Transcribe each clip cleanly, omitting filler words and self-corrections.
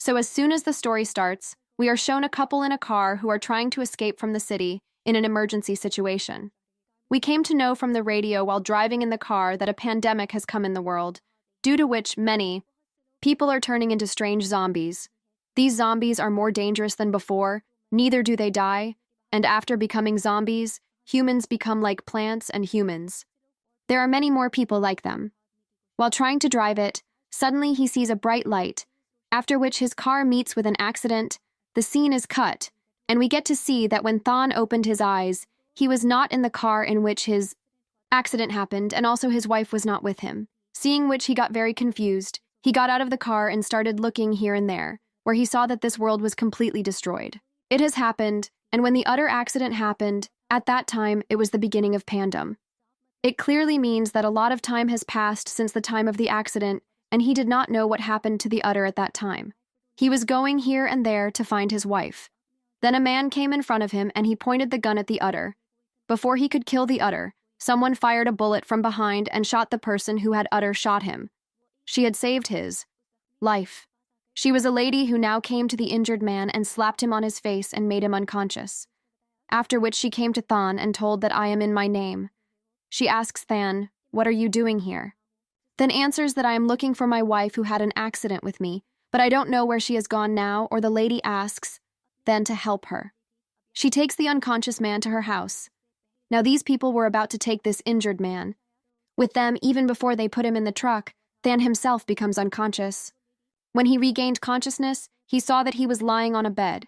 So as soon as the story starts, we are shown a couple in a car who are trying to escape from the city in an emergency situation. We came to know from the radio while driving in the car that a pandemic has come in the world, due to which many people are turning into strange zombies. These zombies are more dangerous than before, neither do they die, and after becoming zombies, humans become like plants and humans. There are many more people like them. While trying to drive it, suddenly he sees a bright light, after which his car meets with an accident. The scene is cut, and we get to see that when Thon opened his eyes, he was not in the car in which his accident happened, and also his wife was not with him. Seeing which he got very confused. He got out of the car and started looking here and there, where he saw that this world was completely destroyed. It has happened, and when the utter accident happened, at that time it was the beginning of pandem. It clearly means that a lot of time has passed since the time of the accident, and he did not know what happened to the utter at that time. He was going here and there to find his wife. Then a man came in front of him and he pointed the gun at the utter. Before he could kill the utter, someone fired a bullet from behind and shot the person who had utter shot him. She had saved his life. She was a lady who now came to the injured man and slapped him on his face and made him unconscious. After which she came to Thon and told that I am in my name. She asks Than, "What are you doing here?" Then answers that I am looking for my wife who had an accident with me, but I don't know where she has gone now, or the lady asks then to help her. She takes the unconscious man to her house. Now these people were about to take this injured man. With them, even before they put him in the truck, Than himself becomes unconscious. When he regained consciousness, he saw that he was lying on a bed.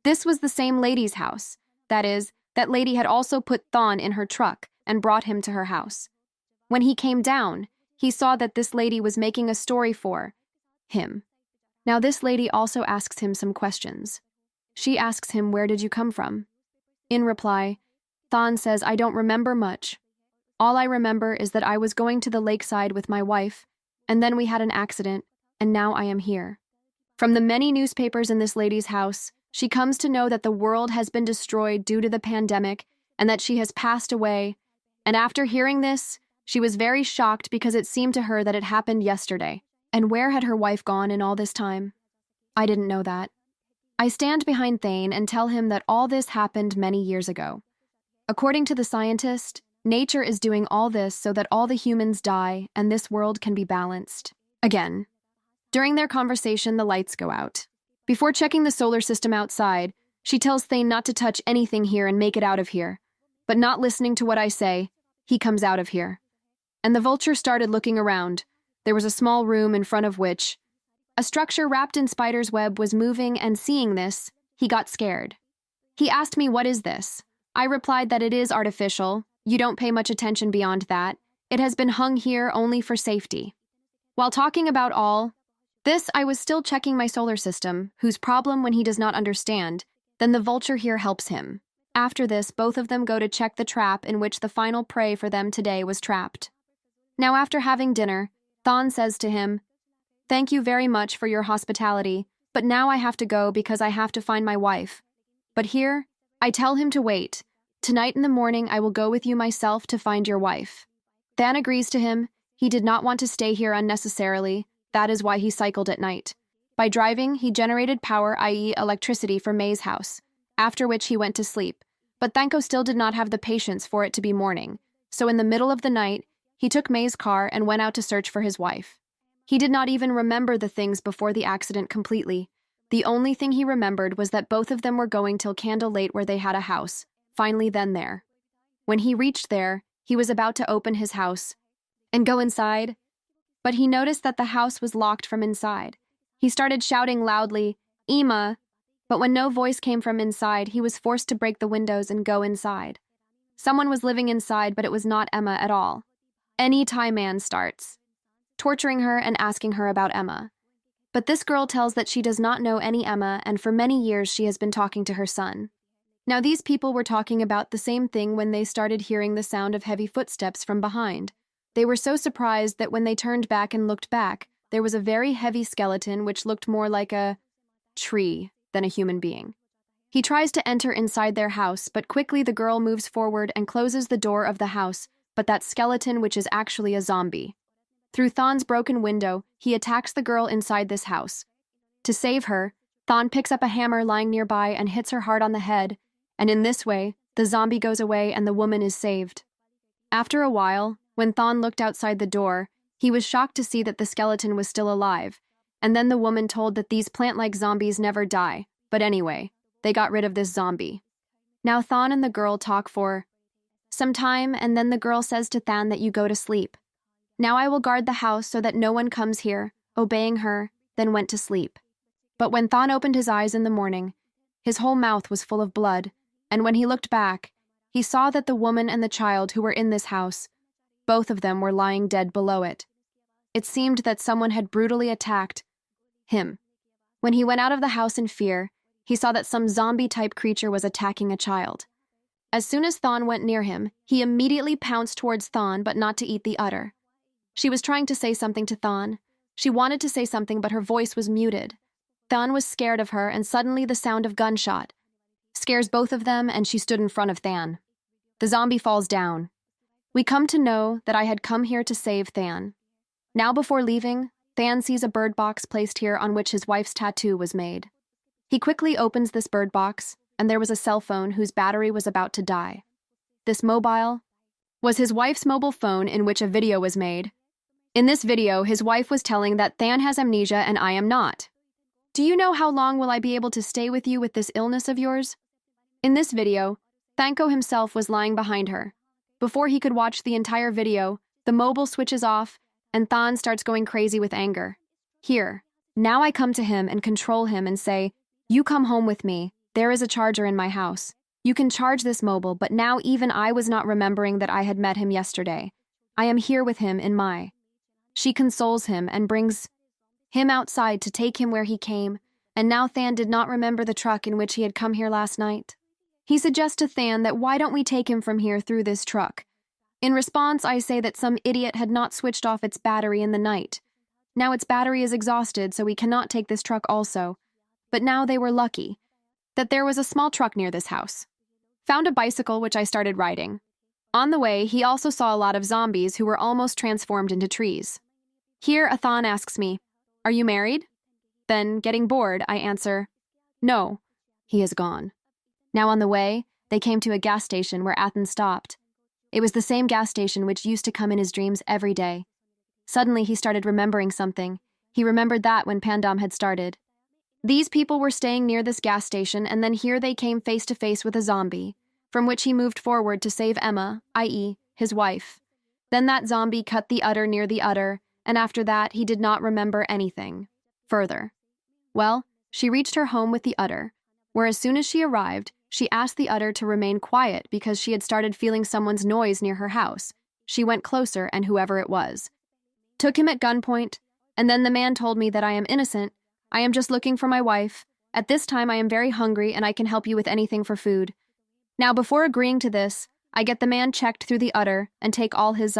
This was the same lady's house. That is, that lady had also put Thon in her truck and brought him to her house. When he came down, he saw that this lady was making a story for him. Now this lady also asks him some questions. She asks him, "Where did you come from?" In reply, Thon says, "I don't remember much. All I remember is that I was going to the lakeside with my wife, and then we had an accident, and now I am here." From the many newspapers in this lady's house, she comes to know that the world has been destroyed due to the pandemic and that she has passed away. And after hearing this, she was very shocked because it seemed to her that it happened yesterday. And where had her wife gone in all this time? I didn't know that. I stand behind Thane and tell him that all this happened many years ago. According to the scientist, nature is doing all this so that all the humans die and this world can be balanced. Again. During their conversation, the lights go out. Before checking the solar system outside, she tells Thane not to touch anything here and make it out of here. But not listening to what I say, he comes out of here. And the vulture started looking around. There was a small room in front of which a structure wrapped in spider's web was moving, and seeing this, he got scared. He asked me, "What is this?" I replied that it is artificial. You don't pay much attention beyond that. It has been hung here only for safety. While talking about all this, I was still checking my solar system, whose problem when he does not understand, then the vulture here helps him. After this, both of them go to check the trap in which the final prey for them today was trapped. Now after having dinner, Thon says to him, "Thank you very much for your hospitality, but now I have to go because I have to find my wife." But here, I tell him to wait. "Tonight in the morning I will go with you myself to find your wife." Than agrees to him. He did not want to stay here unnecessarily. That is why he cycled at night. By driving, he generated power, i.e. electricity, for May's house, after which he went to sleep. But Thanko still did not have the patience for it to be morning, so in the middle of the night, he took May's car and went out to search for his wife. He did not even remember the things before the accident completely. The only thing he remembered was that both of them were going till Candle Late where they had a house, finally then there. When he reached there, he was about to open his house and go inside, but he noticed that the house was locked from inside. He started shouting loudly, "Emma," but when no voice came from inside, he was forced to break the windows and go inside. Someone was living inside, but it was not Emma at all. Any Thai man starts torturing her and asking her about Emma. But this girl tells that she does not know any Emma, and for many years she has been talking to her son. Now these people were talking about the same thing when they started hearing the sound of heavy footsteps from behind. They were so surprised that when they turned back and looked back, there was a very heavy skeleton which looked more like a tree than a human being. He tries to enter inside their house, but quickly the girl moves forward and closes the door of the house, but that skeleton, which is actually a zombie. Through Thon's broken window, he attacks the girl inside this house. To save her, Thon picks up a hammer lying nearby and hits her hard on the head, and in this way, the zombie goes away and the woman is saved. After a while, when Thon looked outside the door, he was shocked to see that the skeleton was still alive, and then the woman told that these plant-like zombies never die, but anyway, they got rid of this zombie. Now Thon and the girl talk for some time, and then the girl says to Than that you go to sleep. Now I will guard the house so that no one comes here, obeying her, then went to sleep. But when Thon opened his eyes in the morning, his whole mouth was full of blood, and when he looked back, he saw that the woman and the child who were in this house, both of them were lying dead below it. It seemed that someone had brutally attacked him. When he went out of the house in fear, he saw that some zombie-type creature was attacking a child. As soon as Thon went near him, he immediately pounced towards Thon, but not to eat the udder. She was trying to say something to Thon. She wanted to say something, but her voice was muted. Thon was scared of her, and suddenly the sound of gunshot scares both of them, and she stood in front of Than. The zombie falls down. We come to know that I had come here to save Than. Now before leaving, Than sees a bird box placed here on which his wife's tattoo was made. He quickly opens this bird box, and there was a cell phone whose battery was about to die. This mobile was his wife's mobile phone in which a video was made. In this video, his wife was telling that Than has amnesia and I am not. Do you know how long will I be able to stay with you with this illness of yours? In this video, Thanko himself was lying behind her. Before he could watch the entire video, the mobile switches off, and Than starts going crazy with anger. Here, now I come to him and control him and say, you come home with me, there is a charger in my house. You can charge this mobile, but now even I was not remembering that I had met him yesterday. I am here with him in my. She consoles him and brings him outside to take him where he came, and now Than did not remember the truck in which he had come here last night. He suggests to Than that why don't we take him from here through this truck. In response, I say that some idiot had not switched off its battery in the night. Now its battery is exhausted, so we cannot take this truck also. But now they were lucky that there was a small truck near this house. Found a bicycle, which I started riding. On the way, he also saw a lot of zombies who were almost transformed into trees. Here, Athan asks me, are you married? Then, getting bored, I answer, no, he is gone. Now on the way, they came to a gas station where Athan stopped. It was the same gas station which used to come in his dreams every day. Suddenly, he started remembering something. He remembered that when Pandam had started. These people were staying near this gas station, and then here they came face to face with a zombie, from which he moved forward to save Emma, i.e., his wife. Then that zombie cut the udder near the udder, and after that he did not remember anything further. Well, she reached her home with the udder, where as soon as she arrived, she asked the udder to remain quiet because she had started feeling someone's noise near her house. She went closer, and whoever it was took him at gunpoint, and then the man told me that I am innocent. I am just looking for my wife. At this time I am very hungry and I can help you with anything for food. Now before agreeing to this, I get the man checked through the udder and take all his,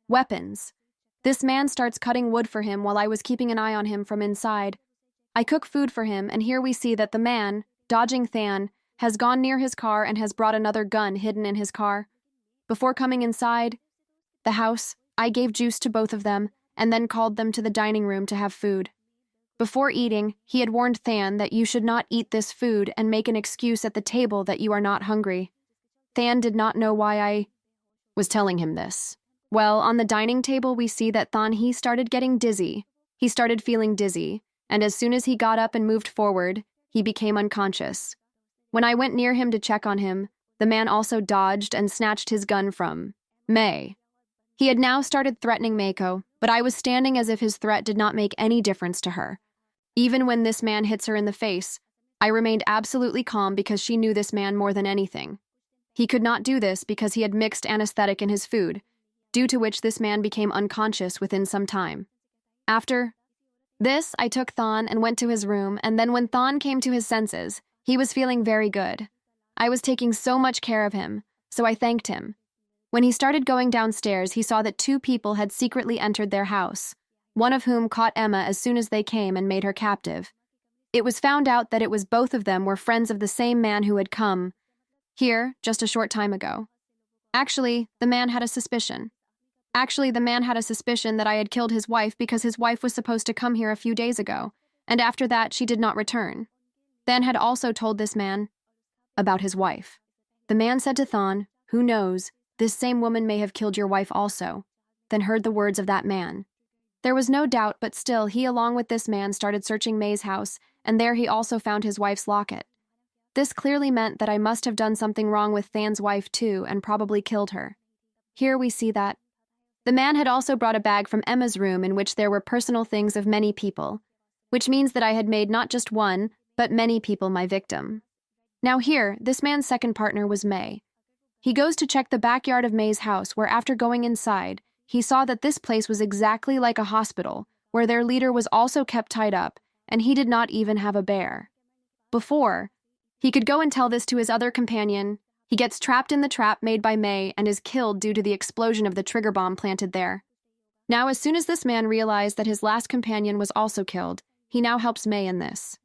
weapons. This man starts cutting wood for him while I was keeping an eye on him from inside. I cook food for him, and here we see that the man, dodging Than, has gone near his car and has brought another gun hidden in his car. Before coming inside the house, I gave juice to both of them and then called them to the dining room to have food. Before eating, he had warned Than that you should not eat this food and make an excuse at the table that you are not hungry. Than did not know why I was telling him this. Well, on the dining table we see that he started getting dizzy. He started feeling dizzy, and as soon as he got up and moved forward, he became unconscious. When I went near him to check on him, the man also dodged and snatched his gun from May. He had now started threatening Mako, but I was standing as if his threat did not make any difference to her. Even when this man hits her in the face, I remained absolutely calm because she knew this man more than anything. He could not do this because he had mixed anesthetic in his food, due to which this man became unconscious within some time. After this, I took Than and went to his room, and then when Than came to his senses, he was feeling very good. I was taking so much care of him, so I thanked him. When he started going downstairs, he saw that 2 people had secretly entered their house, one of whom caught Emma as soon as they came and made her captive. It was found out that it was both of them were friends of the same man who had come here just a short time ago. Actually, the man had a suspicion that I had killed his wife because his wife was supposed to come here a few days ago, and after that she did not return. Than had also told this man about his wife. The man said to Thon, "Who knows, this same woman may have killed your wife also." Then heard the words of that man. There was no doubt, but still he along with this man started searching May's house, and there he also found his wife's locket. This clearly meant that I must have done something wrong with Than's wife too and probably killed her. Here we see that the man had also brought a bag from Emma's room in which there were personal things of many people, which means that I had made not just one, but many people my victim. Now here, this man's second partner was May. He goes to check the backyard of May's house, where after going inside, he saw that this place was exactly like a hospital, where their leader was also kept tied up, and he did not even have a bear. Before, he could go and tell this to his other companion. He gets trapped in the trap made by May and is killed due to the explosion of the trigger bomb planted there. Now, as soon as this man realized that his last companion was also killed, he now helps May in this.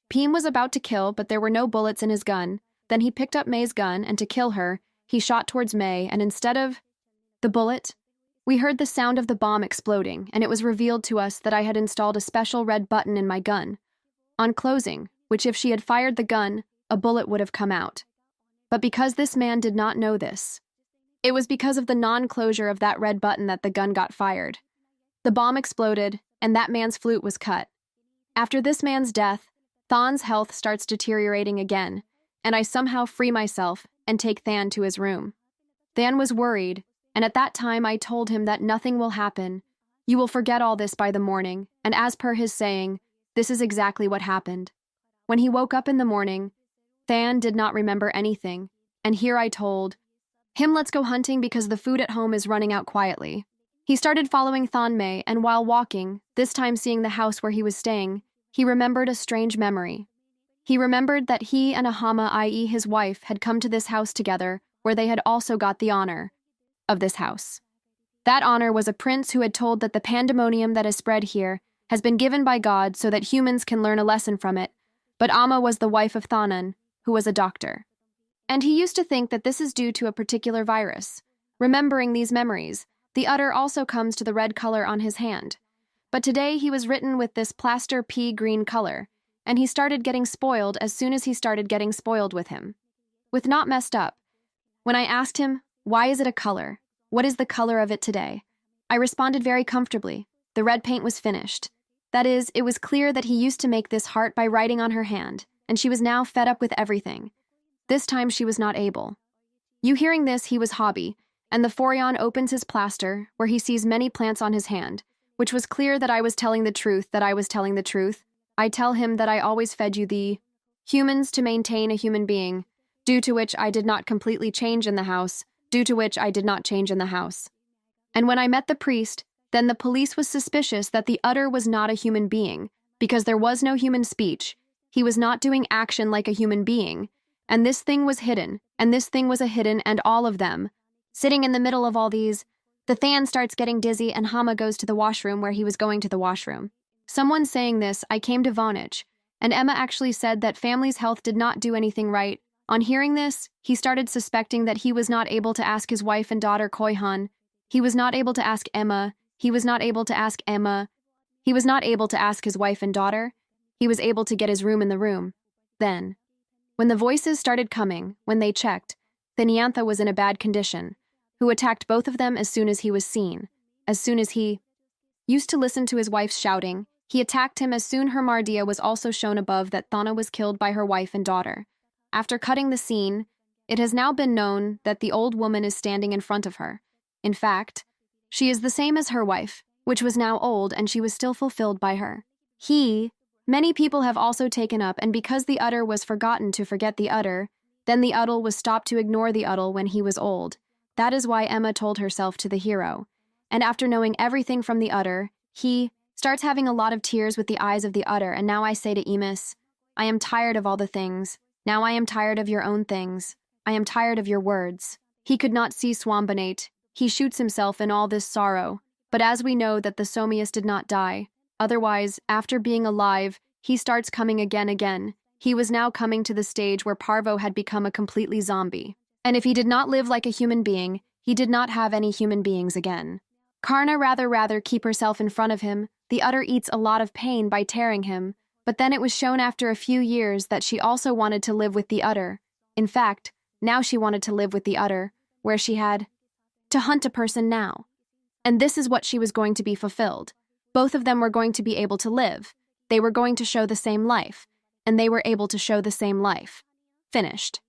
Peem was about to kill, but there were no bullets in his gun. Then he picked up May's gun, and to kill her, he shot towards May, and instead of the bullet, we heard the sound of the bomb exploding, and it was revealed to us that I had installed a special red button in my gun, on closing, which if she had fired the gun, a bullet would have come out. But because this man did not know this, it was because of the non-closure of that red button that the gun got fired. The bomb exploded, and that man's flute was cut. After this man's death, Thon's health starts deteriorating again, and I somehow free myself and take Than to his room. Than was worried, and at that time I told him that nothing will happen. You will forget all this by the morning, and as per his saying, this is exactly what happened. When he woke up in the morning, Than did not remember anything, and here I told him, let's go hunting because the food at home is running out quietly. He started following Thon May, and while walking, this time seeing the house where he was staying, he remembered a strange memory. He remembered that he and Ahama, i.e. his wife, had come to this house together, where they had also got the honor of this house. That honor was a prince who had told that the pandemonium that has spread here has been given by God so that humans can learn a lesson from it, but Amma was the wife of Thanan, who was a doctor. And he used to think that this is due to a particular virus. Remembering these memories, the udder also comes to the red color on his hand. But today he was written with this plaster pea green color, and he started getting spoiled as soon as he started getting spoiled with him. With not messed up. When I asked him, why is it a color? What is the color of it today? I responded very comfortably. The red paint was finished. That is, it was clear that he used to make this heart by writing on her hand, and she was now fed up with everything. This time she was not able. You hearing this, he was hobby, and the Forion opens his plaster, where he sees many plants on his hand, which was clear that I was telling the truth, I tell him that I always fed you the humans to maintain a human being, due to which I did not completely change in the house, And when I met the priest, then the police was suspicious that the udder was not a human being, because there was no human speech. He was not doing action like a human being, and this thing was hidden, and this thing was a hidden, and all of them. Sitting in the middle of all these, the Than starts getting dizzy and Hama goes to the washroom where he was going to the washroom. Someone saying this, I came to Vonage, and Emma actually said that family's health did not do anything right. On hearing this, he started suspecting that he was not able to ask his wife and daughter Koihan. He was not able to ask Emma. He was not able to ask his wife and daughter. He was able to get his room in the room. Then, when the voices started coming, when they checked, then Yantha was in a bad condition, who attacked both of them as soon as he was seen. As soon as he used to listen to his wife's shouting, he attacked him as soon her Mardia was also shown above that Thana was killed by her wife and daughter. After cutting the scene, it has now been known that the old woman is standing in front of her. In fact, she is the same as her wife, which was now old and she was still fulfilled by her. Many people have also taken up, and because the udder was forgotten to forget the udder, then the uddle was stopped to ignore the uddle when he was old. That is why Emma told herself to the hero. And after knowing everything from the udder, he starts having a lot of tears with the eyes of the udder, and now I say to Emis, I am tired of all the things. Now I am tired of your own things. I am tired of your words. He could not see Swambanate. He shoots himself in all this sorrow. But as we know that the Somius did not die, otherwise, after being alive, he starts coming again. He was now coming to the stage where Parvo had become a completely zombie. And if he did not live like a human being, he did not have any human beings again. Karna rather keep herself in front of him. The udder eats a lot of pain by tearing him, But then it was shown after a few years that she also wanted to live with the Utter. In fact, now she wanted to live with the Utter, where she had to hunt a person now. And this is what she was going to be fulfilled. Both of them were going to be able to live. They were going to show the same life, and they were able to show the same life. Finished.